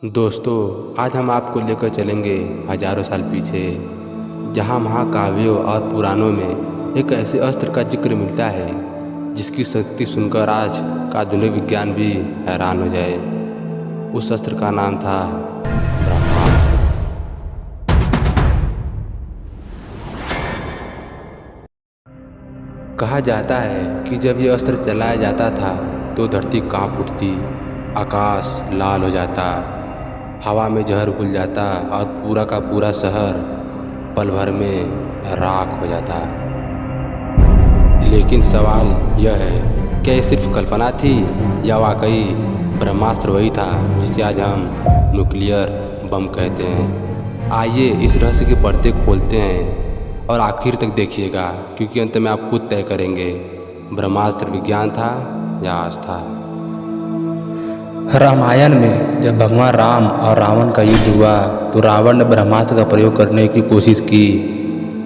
दोस्तों, आज हम आपको लेकर चलेंगे हजारों साल पीछे, जहां महाकाव्यों और पुराणों में एक ऐसे अस्त्र का जिक्र मिलता है जिसकी शक्ति सुनकर आज का आधुनिक विज्ञान भी हैरान हो जाए। उस अस्त्र का नाम था ब्रह्मास्त्र। कहा जाता है कि जब यह अस्त्र चलाया जाता था तो धरती कांप उठती, आकाश लाल हो जाता, हवा में जहर घुल जाता और पूरा का पूरा शहर पल भर में राख हो जाता। लेकिन सवाल यह है, क्या ये सिर्फ कल्पना थी या वाकई ब्रह्मास्त्र वही था जिसे आज हम न्यूक्लियर बम कहते हैं। आइए इस रहस्य की परतें खोलते हैं और आखिर तक देखिएगा, क्योंकि अंत में आप खुद तय करेंगे ब्रह्मास्त्र विज्ञान था या आस्था। रामायण में जब भगवान राम और रावण का युद्ध हुआ तो रावण ने ब्रह्मास्त्र का प्रयोग करने की कोशिश की।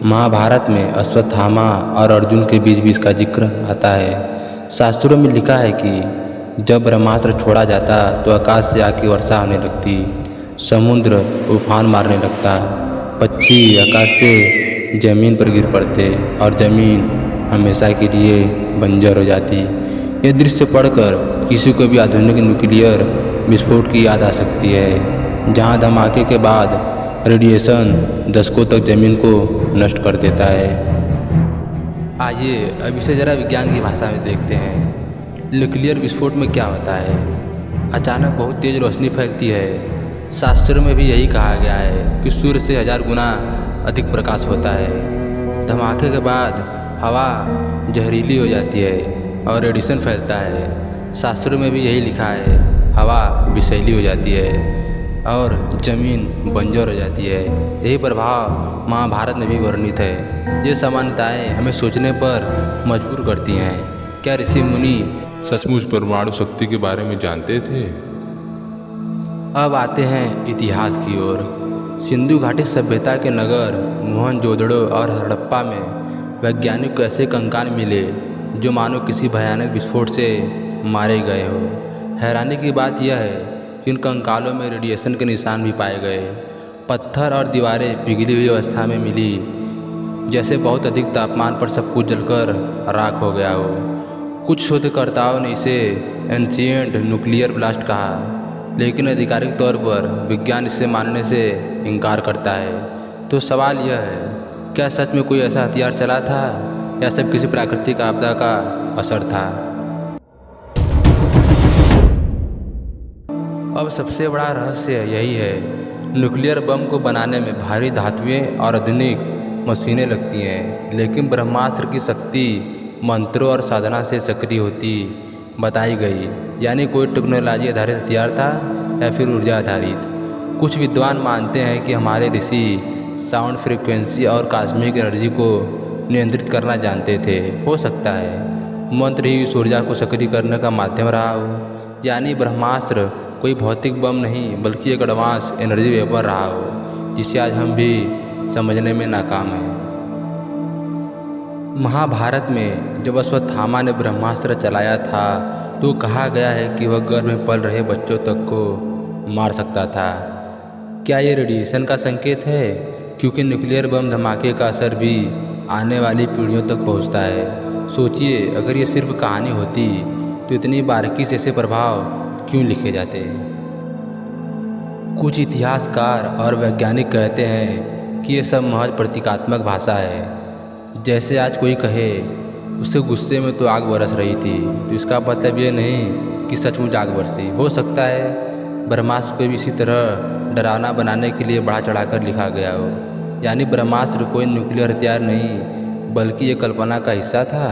महाभारत में अश्वत्थामा और अर्जुन के बीच भी इसका जिक्र आता है। शास्त्रों में लिखा है कि जब ब्रह्मास्त्र छोड़ा जाता तो आकाश से आग की वर्षा होने लगती, समुद्र उफान मारने लगता, पक्षी आकाश से जमीन पर गिर पड़ते और जमीन हमेशा के लिए बंजर हो जाती। यह दृश्य पढ़कर किसी को भी आधुनिक न्यूक्लियर विस्फोट की याद आ सकती है, जहां धमाके के बाद रेडिएशन दशकों तक जमीन को नष्ट कर देता है। आइए अब इसे ज़रा विज्ञान की भाषा में देखते हैं। न्यूक्लियर विस्फोट में क्या होता है? अचानक बहुत तेज़ रोशनी फैलती है। शास्त्रों में भी यही कहा गया है कि सूर्य से 1000 गुना अधिक प्रकाश होता है। धमाके के बाद हवा जहरीली हो जाती है और रेडिएशन फैलता है। शास्त्रों में भी यही लिखा है, हवा विषैली हो जाती है और ज़मीन बंजर हो जाती है। यही प्रभाव महाभारत में भी वर्णित है। ये सामान्यताएं हमें सोचने पर मजबूर करती हैं, क्या ऋषि मुनि सचमुच परमाणु शक्ति के बारे में जानते थे? अब आते हैं इतिहास की ओर। सिंधु घाटी सभ्यता के नगर मोहनजोदड़ो और हड़प्पा में वैज्ञानिक को ऐसे कंकाल मिले जो मानो किसी भयानक विस्फोट से मारे गए हो। हैरानी की बात यह है कि इन कंकालों में रेडिएशन के निशान भी पाए गए। पत्थर और दीवारें पिघली हुई अवस्था में मिली, जैसे बहुत अधिक तापमान पर सब कुछ जलकर राख हो गया हो। कुछ शोधकर्ताओं ने इसे एंशिएंट न्यूक्लियर ब्लास्ट कहा, लेकिन आधिकारिक तौर पर विज्ञान इसे मानने से इनकार करता है। तो सवाल यह है, क्या सच में कोई ऐसा हथियार चला था या सब किसी प्राकृतिक आपदा का असर था? अब सबसे बड़ा रहस्य यही है, न्यूक्लियर बम को बनाने में भारी धातुएं और आधुनिक मशीनें लगती हैं, लेकिन ब्रह्मास्त्र की शक्ति मंत्रों और साधना से सक्रिय होती बताई गई। यानी कोई टेक्नोलॉजी आधारित हथियार था या फिर ऊर्जा आधारित। कुछ विद्वान मानते हैं कि हमारे ऋषि साउंड फ्रीक्वेंसी और कॉस्मिक एनर्जी को नियंत्रित करना जानते थे। हो सकता है मंत्र ही इस ऊर्जा को सक्रिय करने का माध्यम रहा हो, यानी ब्रह्मास्त्र कोई भौतिक बम नहीं बल्कि एक एडवांस एनर्जी वेपर रहा हो, जिसे आज हम भी समझने में नाकाम हैं। महाभारत में जब अश्वत्थामा ने ब्रह्मास्त्र चलाया था तो कहा गया है कि वह गर्भ में पल रहे बच्चों तक को मार सकता था। क्या ये रेडिएशन का संकेत है? क्योंकि न्यूक्लियर बम धमाके का असर भी आने वाली पीढ़ियों तक पहुंचता है। सोचिए, अगर ये सिर्फ कहानी होती तो इतनी बारीकी से ऐसे प्रभाव क्यों लिखे जाते? कुछ इतिहासकार और वैज्ञानिक कहते हैं कि ये सब महज प्रतीकात्मक भाषा है। जैसे आज कोई कहे उससे गुस्से में तो आग बरस रही थी, तो इसका मतलब ये नहीं कि सचमुच आग बरसी। हो सकता है ब्रह्मास्त्र को भी इसी तरह डरावना बनाने के लिए बढ़ा चढ़ाकर लिखा गया हो, यानी ब्रह्मास्त्र कोई न्यूक्लियर हथियार नहीं बल्कि ये कल्पना का हिस्सा था।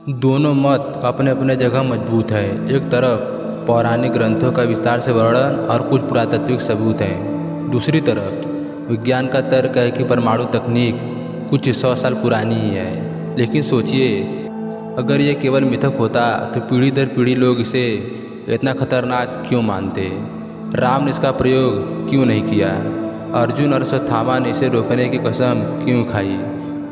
दोनों मत अपने अपने जगह मजबूत हैं। एक तरफ पौराणिक ग्रंथों का विस्तार से वर्णन और कुछ पुरातात्विक सबूत हैं, दूसरी तरफ विज्ञान का तर्क है कि परमाणु तकनीक कुछ 100 साल पुरानी ही है। लेकिन सोचिए, अगर ये केवल मिथक होता तो पीढ़ी दर पीढ़ी लोग इसे इतना खतरनाक क्यों मानते? राम ने इसका प्रयोग क्यों नहीं किया? अर्जुन और अश्वत्थामा ने इसे रोकने की कसम क्यों खाई?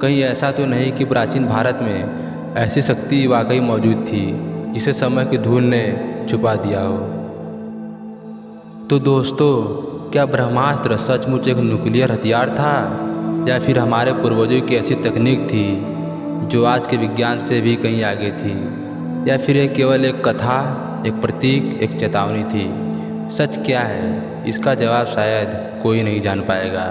कहीं ऐसा तो नहीं कि प्राचीन भारत में ऐसी शक्ति वाकई मौजूद थी जिसे समय की धूल ने छुपा दिया हो? तो दोस्तों, क्या ब्रह्मास्त्र सचमुच एक न्यूक्लियर हथियार था, या फिर हमारे पूर्वजों की ऐसी तकनीक थी जो आज के विज्ञान से भी कहीं आगे थी, या फिर यह केवल एक कथा, एक प्रतीक, एक चेतावनी थी? सच क्या है, इसका जवाब शायद कोई नहीं जान पाएगा।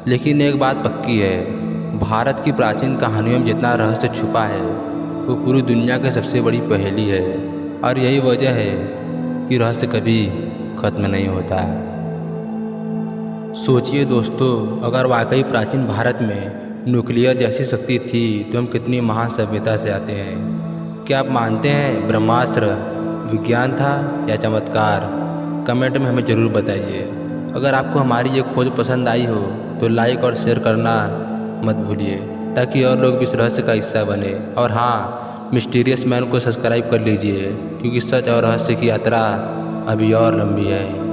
लेकिन एक बात पक्की है, भारत की प्राचीन कहानियों में जितना रहस्य छुपा है वो पूरी दुनिया की सबसे बड़ी पहेली है, और यही वजह है कि रहस्य कभी खत्म नहीं होता। सोचिए दोस्तों, अगर वाकई प्राचीन भारत में न्यूक्लियर जैसी शक्ति थी तो हम कितनी महान सभ्यता से आते हैं। क्या आप मानते हैं ब्रह्मास्त्र विज्ञान था या चमत्कार? कमेंट में हमें ज़रूर बताइए। अगर आपको हमारी ये खोज पसंद आई हो तो लाइक और शेयर करना मत भूलिए, ताकि और लोग भी इस रहस्य का हिस्सा बने। और हाँ, मिस्टीरियस मैन को सब्सक्राइब कर लीजिए, क्योंकि सच और रहस्य की यात्रा अभी और लंबी है।